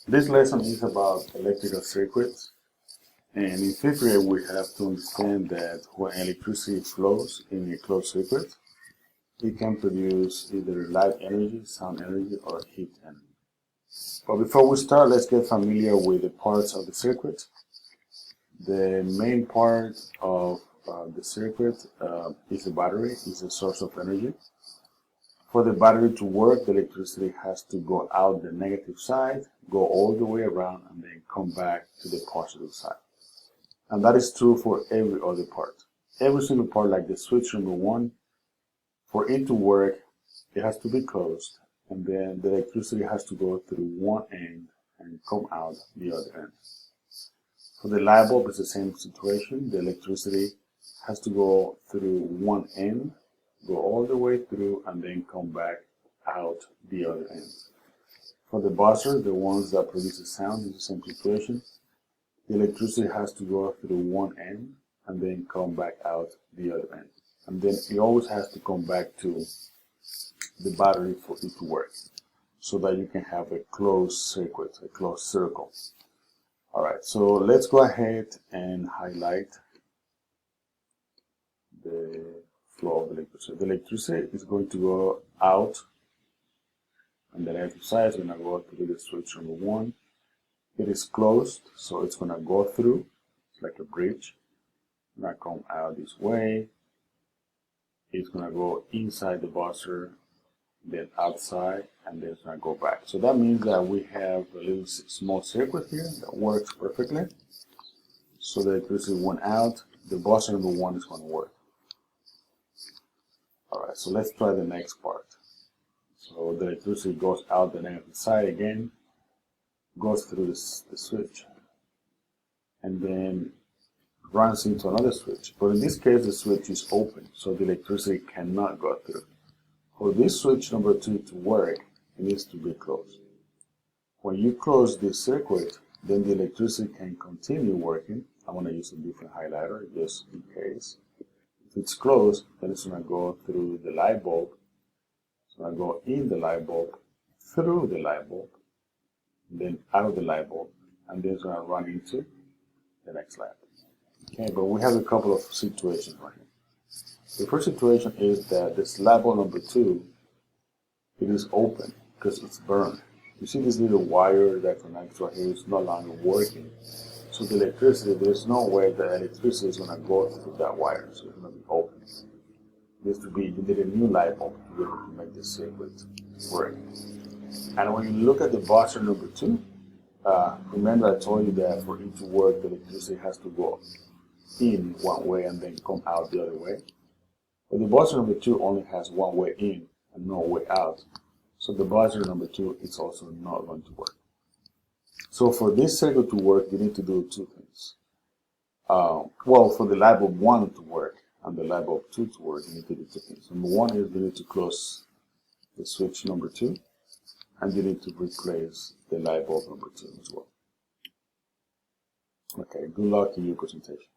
This lesson is about electrical circuits, and in fifth grade we have to understand that when electricity flows in a closed circuit, it can produce either light energy, sound energy, or heat energy. But before we start, let's get familiar with the parts of the circuit. The main part of the circuit is the battery, is a source of energy. For the battery to work, the electricity has to go out the negative side, go all the way around, and then come back to the positive side. And that is true for every other part. Every single part, like the switch number 1, for it to work, it has to be closed, and then the electricity has to go through one end and come out the other end. For the light bulb, it's the same situation. The electricity has to go through one end, go all the way through, and then come back out the other end. For the buzzer, the ones that produce the sound, is the same situation. The electricity has to go through one end and then come back out the other end. And then it always has to come back to the battery for it to work, so that you can have a closed circuit, a closed circle. Alright, so let's go ahead and highlight the flow of electricity. The electricity is going to go out, and the negative side is going to go through the switch number 1. It is closed, so it's going to go through, it's like a bridge. It's going to come out this way. It's going to go inside the buzzer, then outside, and then it's going to go back. So that means that we have a little small circuit here that works perfectly. So the electricity went out, the buzzer number 1 is going to work. Alright, so let's try the next part. So the electricity goes out the negative side again, goes through the switch, and then runs into another switch. But in this case, the switch is open, so the electricity cannot go through. For this switch number 2 to work, it needs to be closed. When you close this circuit, then the electricity can continue working. I'm going to use a different highlighter just in case. If it's closed, then it's going to go through the light bulb. It's going to go in the light bulb, through the light bulb, then out of the light bulb, and then it's going to run into the next light. Okay, but we have a couple of situations right here. The first situation is that this light bulb number 2, it is open because it's burned. You see this little wire that connects right here is no longer working. So the electricity, there's no way the electricity is going to go through that wire, so it's going to be open. You need a new light bulb to be able to make this circuit work. And when you look at the buzzer number 2, remember I told you that for it to work, the electricity has to go in one way and then come out the other way. But the buzzer number 2 only has one way in and no way out. So the buzzer number 2 is also not going to work. So for this circuit to work, you need to do 2 things. Well, for the light bulb 1 to work and the light bulb 2 to work, you need to do 2 things. Number 1 is you need to close the switch number 2, and you need to replace the light bulb number 2 as well. Okay, good luck in your presentation.